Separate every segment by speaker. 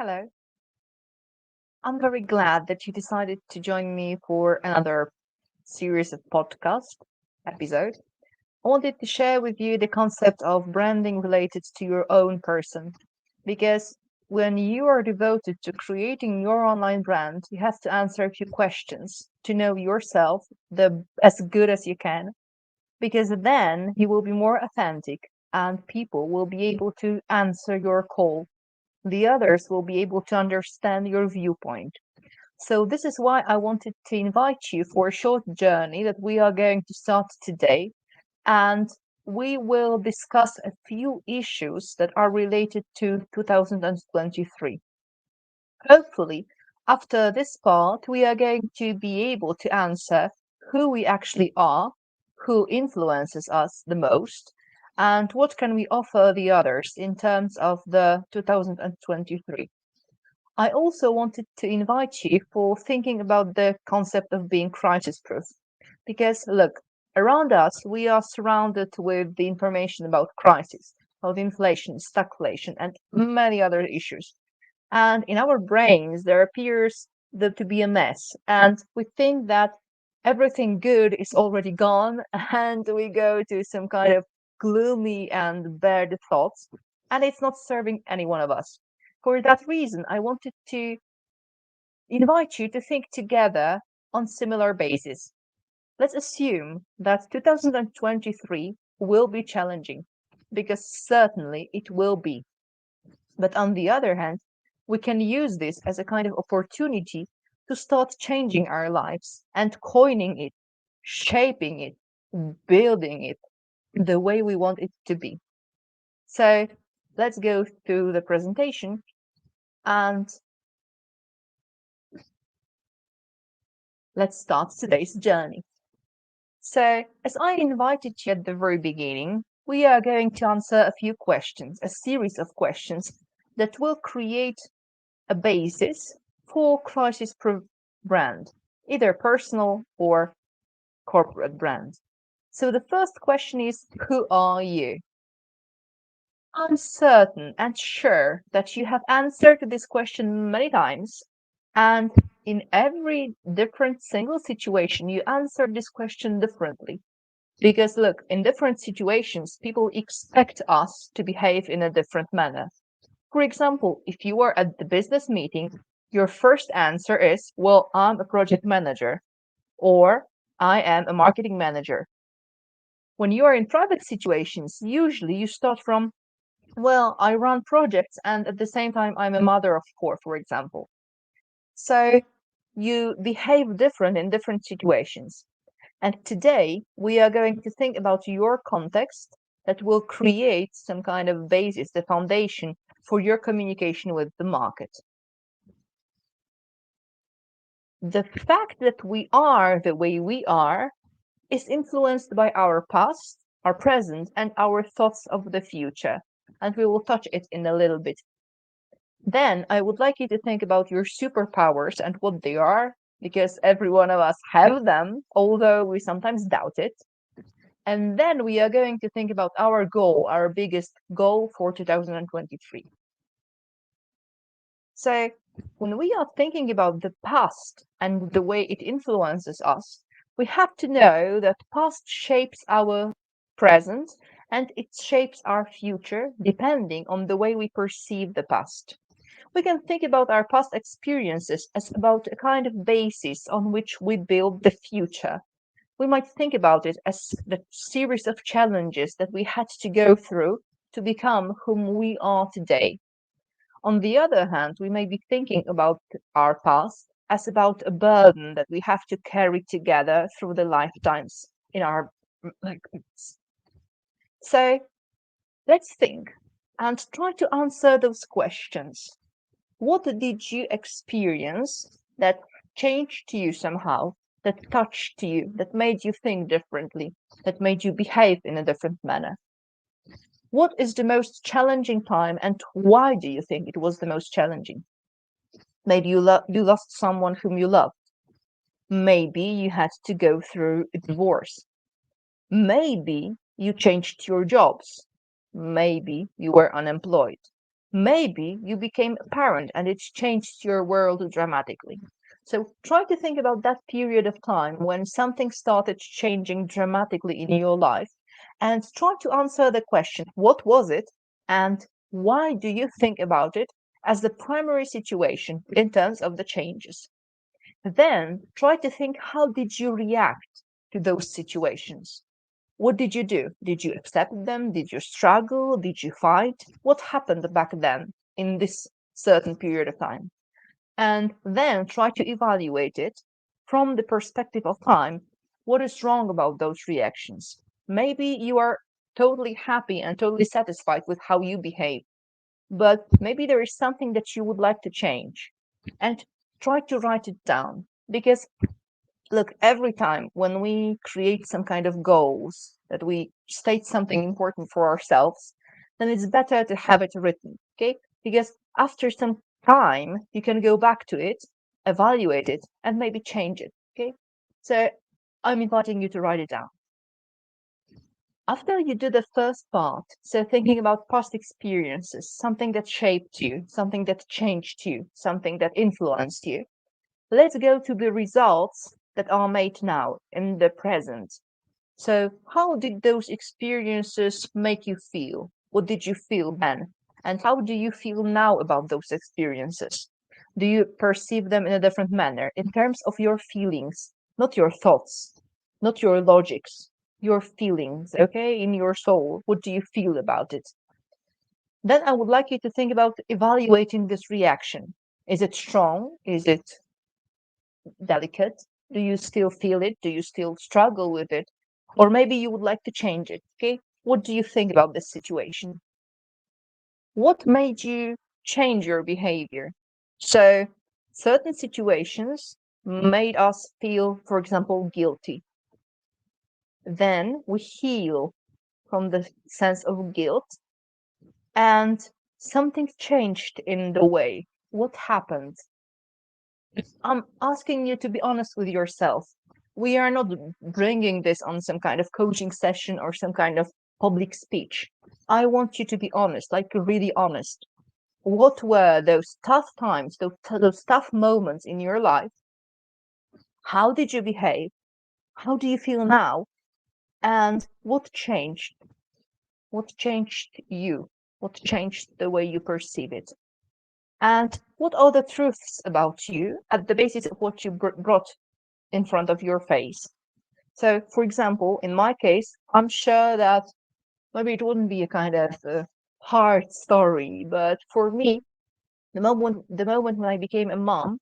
Speaker 1: Hello. I'm very glad that you decided to join me for another series of podcast episode. I wanted to share with you the concept of branding related to your own person. Because when you are devoted to creating your online brand, you have to answer a few questions to know yourself as good as you can. Because then you will be more authentic and people will be able to answer your call. The others will be able to understand your viewpoint. So this is why I wanted to invite you for a short journey that we are going to start today. And we will discuss a few issues that are related to 2023. Hopefully, after this part, we are going to be able to answer who we actually are, who influences us the most, and what can we offer the others in terms of the 2023. I also wanted to invite you for thinking about the concept of being crisis proof. Because look, around us, we are surrounded with the information about crisis, of inflation, stagflation, and many other issues. And in our brains, there appears to be a mess. And we think that everything good is already gone, and we go to some kind of gloomy and bad thoughts, and it's not serving any one of us. For that reason, I wanted to invite you to think together on similar basis. Let's assume that 2023 will be challenging, because certainly it will be. But on the other hand, we can use this as a kind of opportunity to start changing our lives and coining it, shaping it, building it the way we want it to be. So let's go through the presentation and let's start today's journey. So, as I invited you at the very beginning, we are going to answer a few questions, a series of questions that will create a basis for crisis proof brand, either personal or corporate brand. So the first question is, who are you? I'm certain and sure that you have answered this question many times, and in every different single situation, you answer this question differently. Because look, in different situations, people expect us to behave in a different manner. For example, if you are at the business meeting, your first answer is, well, I'm a project manager, or I am a marketing manager. When you are in private situations, usually you start from, well, I run projects and at the same time I'm a mother of four, for example. So you behave different in different situations. And today we are going to think about your context that will create some kind of basis, the foundation for your communication with the market. The fact that we are the way we are is influenced by our past, our present, and our thoughts of the future. And we will touch it in a little bit. Then I would like you to think about your superpowers and what they are, because every one of us have them, although we sometimes doubt it. And then we are going to think about our goal, our biggest goal for 2023. So when we are thinking about the past and the way it influences us, we have to know that past shapes our present and it shapes our future depending on the way we perceive the past. We can think about our past experiences as about a kind of basis on which we build the future. We might think about it as the series of challenges that we had to go through to become whom we are today. On the other hand, we may be thinking about our past as about a burden that we have to carry together through the lifetimes in our lives. So let's think and try to answer those questions. What did you experience that changed you somehow, that touched you, that made you think differently, that made you behave in a different manner? What is the most challenging time and why do you think it was the most challenging? Maybe you lost someone whom you loved. Maybe you had to go through a divorce. Maybe you changed your jobs. Maybe you were unemployed. Maybe you became a parent and it changed your world dramatically. So try to think about that period of time when something started changing dramatically in your life and try to answer the question, what was it and why do you think about it as the primary situation in terms of the changes? Then try to think, how did you react to those situations? What did you do? Did you accept them? Did you struggle? Did you fight? What happened back then in this certain period of time? And then try to evaluate it from the perspective of time. What is wrong about those reactions? Maybe you are totally happy and totally satisfied with how you behave, but maybe there is something that you would like to change. And try to write it down, because look, every time when we create some kind of goals, that we state something important for ourselves, then it's better to have it written, okay? Because after some time, you can go back to it, evaluate it, and maybe change it, okay? So I'm inviting you to write it down. After you do the first part, so thinking about past experiences, something that shaped you, something that changed you, something that influenced you, let's go to the results that are made now in the present. So, how did those experiences make you feel? What did you feel then? And how do you feel now about those experiences? Do you perceive them in a different manner in terms of your feelings, not your thoughts, not your logics, your feelings, okay, in your soul? What do you feel about it? Then I would like you to think about evaluating this reaction. Is it strong? Is it delicate? Do you still feel it? Do you still struggle with it? Or maybe you would like to change it. Okay. What do you think about this situation? What made you change your behavior? So, certain situations made us feel, for example, guilty. Then we heal from the sense of guilt, and something changed in the way. What happened? I'm asking you to be honest with yourself. We are not bringing this on some kind of coaching session or some kind of public speech. I want you to be honest, like really honest. What were those tough times, those tough moments in your life? How did you behave? How do you feel now? And what changed? What changed you? What changed the way you perceive it? And what are the truths about you at the basis of what you brought in front of your face? So, for example, in my case, I'm sure that maybe it wouldn't be a kind of hard story, but for me, the moment when I became a mom,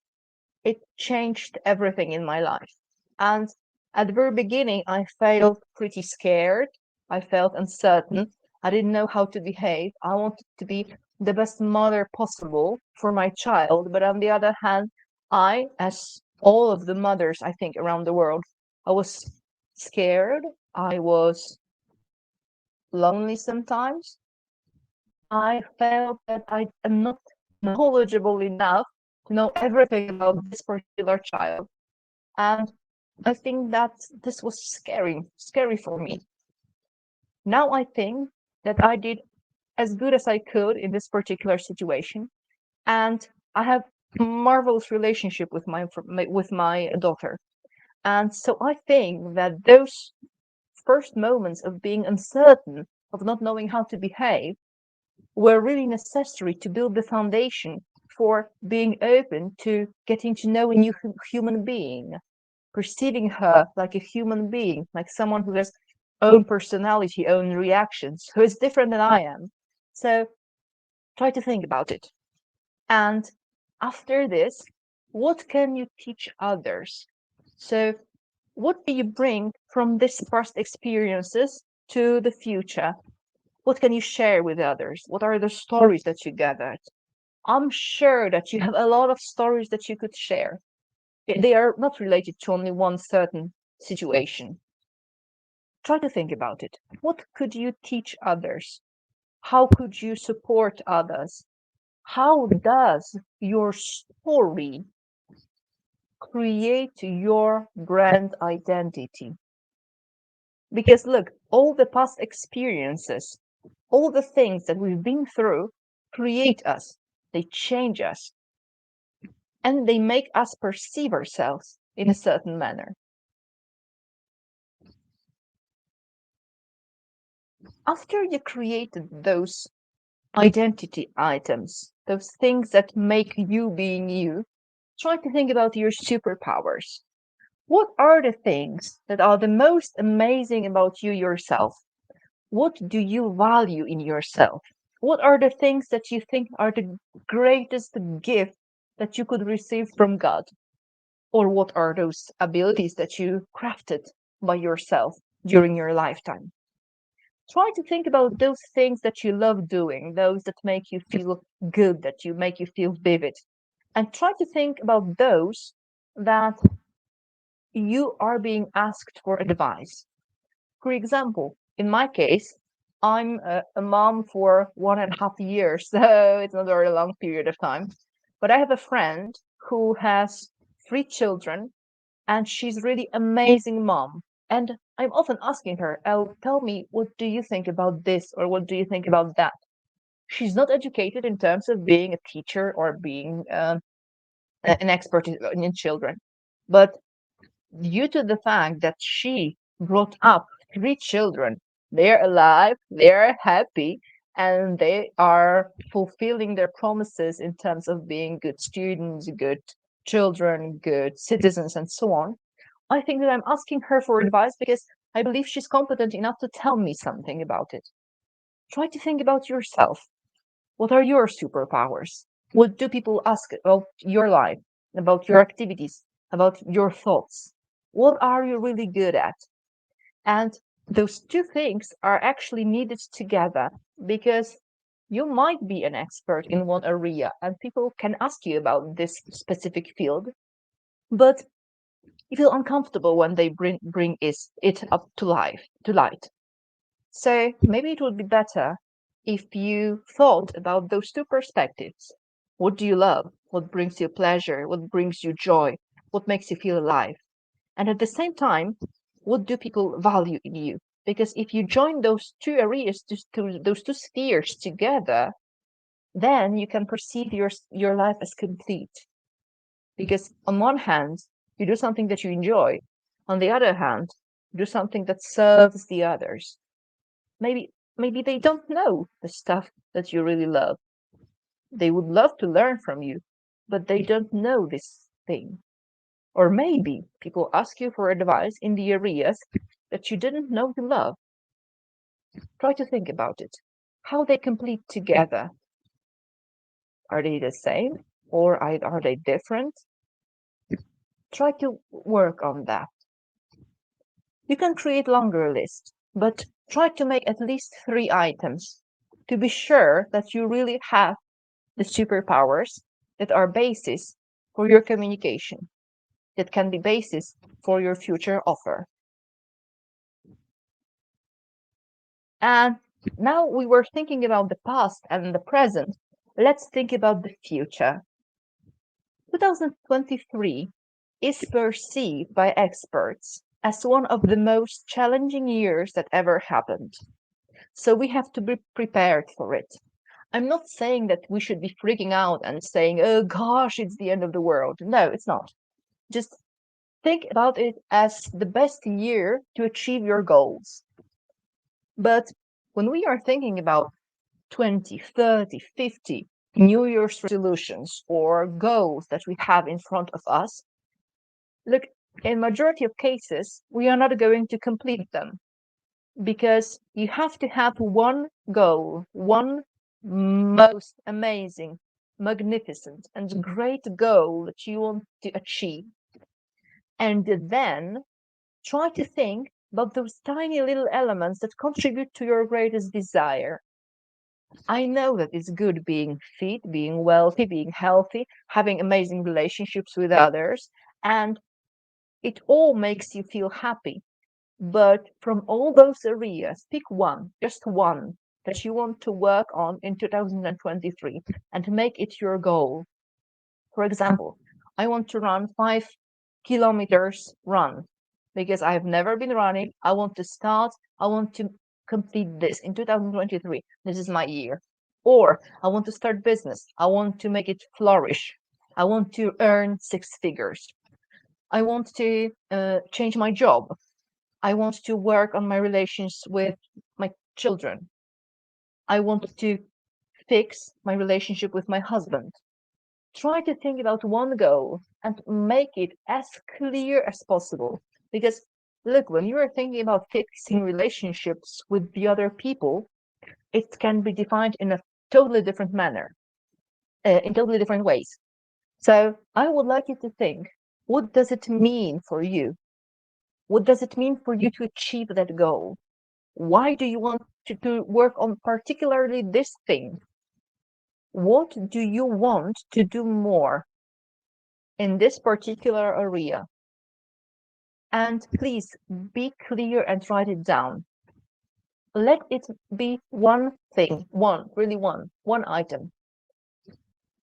Speaker 1: it changed everything in my life. And at the very beginning, I felt pretty scared. I felt uncertain. I didn't know how to behave. I wanted to be the best mother possible for my child. But on the other hand, I, as all of the mothers, I think, around the world, I was scared. I was lonely sometimes. I felt that I am not knowledgeable enough to know everything about this particular child. And I think that this was scary for me. Now I think that I did as good as I could in this particular situation, and I have a marvelous relationship with my daughter. And so I think that those first moments of being uncertain, of not knowing how to behave, were really necessary to build the foundation for being open to getting to know a new human being, perceiving her like a human being, like someone who has own personality, own reactions, who is different than I am. So try to think about it. And after this, what can you teach others? So what do you bring from this past experiences to the future? What can you share with others? What are the stories that you gathered? I'm sure that you have a lot of stories that you could share. They are not related to only one certain situation. Try to think about it. What could you teach others? How could you support others? How does your story create your brand identity? Because look, all the past experiences, all the things that we've been through create us, they change us, and they make us perceive ourselves in a certain manner. After you created those identity items, those things that make you being you, try to think about your superpowers. What are the things that are the most amazing about you yourself? What do you value in yourself? What are the things that you think are the greatest gift that you could receive from God? Or what are those abilities that you crafted by yourself during your lifetime? Try to think about those things that you love doing, those that make you feel good, that you make you feel vivid. And try to think about those that you are being asked for advice. For example, in my case, I'm a mom for 1.5 years, so it's not a very long period of time. But I have a friend who has 3 children, and she's really amazing mom. And I'm often asking her, "Oh, tell me, what do you think about this, or what do you think about that?" She's not educated in terms of being a teacher or being an expert in children, but due to the fact that she brought up 3 children, they're alive, they're happy, and they are fulfilling their promises in terms of being good students, good children, good citizens, and so on. I think that I'm asking her for advice because I believe she's competent enough to tell me something about it. Try to think about yourself. What are your superpowers? What do people ask about your life, about your activities, about your thoughts? What are you really good at? And those two things are actually needed together because you might be an expert in one area and people can ask you about this specific field, but you feel uncomfortable when they bring it up to light. So maybe it would be better if you thought about those two perspectives. What do you love? What brings you pleasure? What brings you joy? What makes you feel alive? And at the same time, what do people value in you? Because if you join those two areas, those two spheres together, then you can perceive your life as complete. Because on one hand, you do something that you enjoy. On the other hand, you do something that serves the others. Maybe they don't know the stuff that you really love. They would love to learn from you, but they don't know this thing. Or maybe people ask you for advice in the areas that you didn't know you love. Try to think about it. How they complete together. Are they the same or are they different? Try to work on that. You can create longer lists, but try to make at least 3 items to be sure that you really have the superpowers that are basis for your communication, that can be basis for your future offer. And now we were thinking about the past and the present. Let's think about the future. 2023 is perceived by experts as one of the most challenging years that ever happened. So we have to be prepared for it. I'm not saying that we should be freaking out and saying, oh gosh, it's the end of the world. No, it's not. Just think about it as the best year to achieve your goals. But when we are thinking about 20, 30, 50 New Year's resolutions or goals that we have in front of us, look, in majority of cases, we are not going to complete them because you have to have one goal, one most amazing, magnificent, and great goal that you want to achieve. And then try to think about those tiny little elements that contribute to your greatest desire. I know that it's good being fit, being wealthy, being healthy, having amazing relationships with others, and it all makes you feel happy. But from all those areas, pick one, just one, that you want to work on in 2023 and make it your goal. For example, I want to run 5 kilometers run because I've never been running. I want to start, I want to complete this in 2023. This is my year. Or I want to start business. I want to make it flourish. I want to earn six figures. I want to change my job. I want to work on my relations with my children. I want to fix my relationship with my husband. Try to think about one goal and make it as clear as possible. Because look, when you are thinking about fixing relationships with the other people, it can be defined in a totally different manner, in totally different ways. So I would like you to think, what does it mean for you? What does it mean for you to achieve that goal? Why do you want to work on particularly this thing? What do you want to do more in this particular area? And please be clear and write it down. Let it be one thing, one item.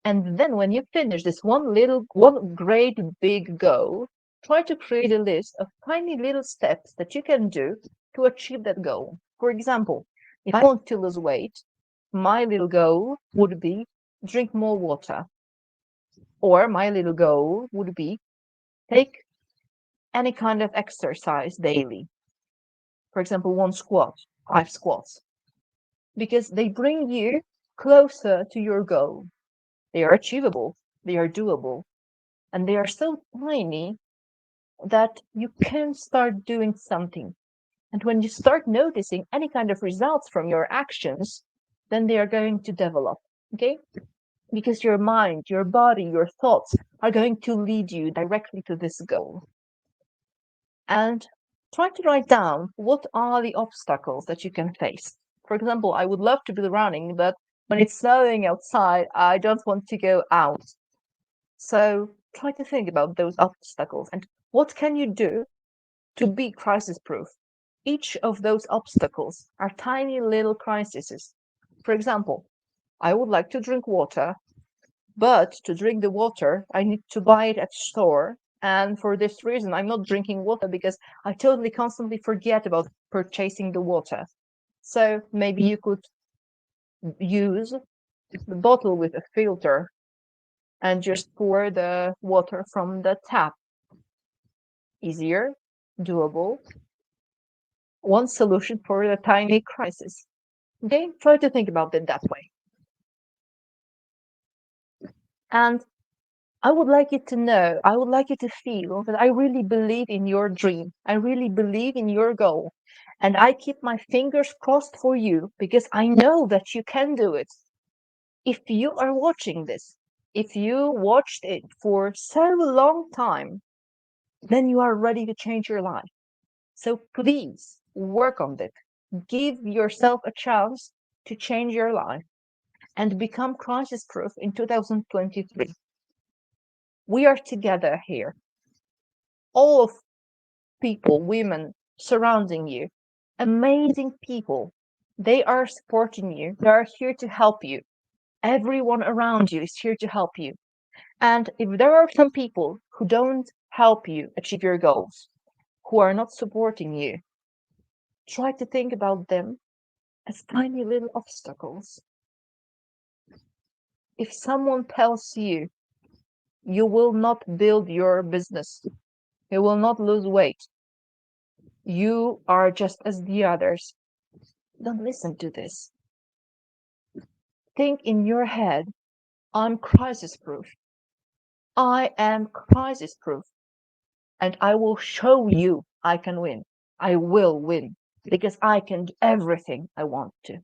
Speaker 1: And then when you finish this one great big goal, try to create a list of tiny little steps that you can do to achieve that goal. For example, if I want to lose weight, my little goal would be drink more water. Or my little goal would be take any kind of exercise daily. For example, 1 squat, 5 squats, because they bring you closer to your goal. They are achievable, they are doable, and they are so tiny that you can start doing something. And when you start noticing any kind of results from your actions, then they are going to develop, okay? Because your mind, your body, your thoughts are going to lead you directly to this goal. And try to write down what are the obstacles that you can face. For example, I would love to be running, but when it's snowing outside, I don't want to go out. So try to think about those obstacles and what can you do to be crisis proof. Each of those obstacles are tiny little crises. For example, I would like to drink water, but to drink the water, I need to buy it at store. And for this reason, I'm not drinking water because I totally constantly forget about purchasing the water. So maybe you could use the bottle with a filter and just pour the water from the tap. Easier, doable, one solution for a tiny crisis. Okay, try to think about it that way. And I would like you to know, I would like you to feel that I really believe in your dream. I really believe in your goal. And I keep my fingers crossed for you because I know that you can do it. If you are watching this, if you watched it for so long time, then you are ready to change your life. So please work on it. Give yourself a chance to change your life and become crisis proof in 2023. We are together here. All of people, women surrounding you, amazing people. They are supporting you. They are here to help you. Everyone around you is here to help you. And if there are some people who don't help you achieve your goals, who are not supporting you, try to think about them as tiny little obstacles. If someone tells you you will not build your business, you will not lose weight, you are just as the others, don't listen to this. Think in your head, I'm crisis proof. I am crisis proof. And I will show you I can win. I will win because I can do everything I want to.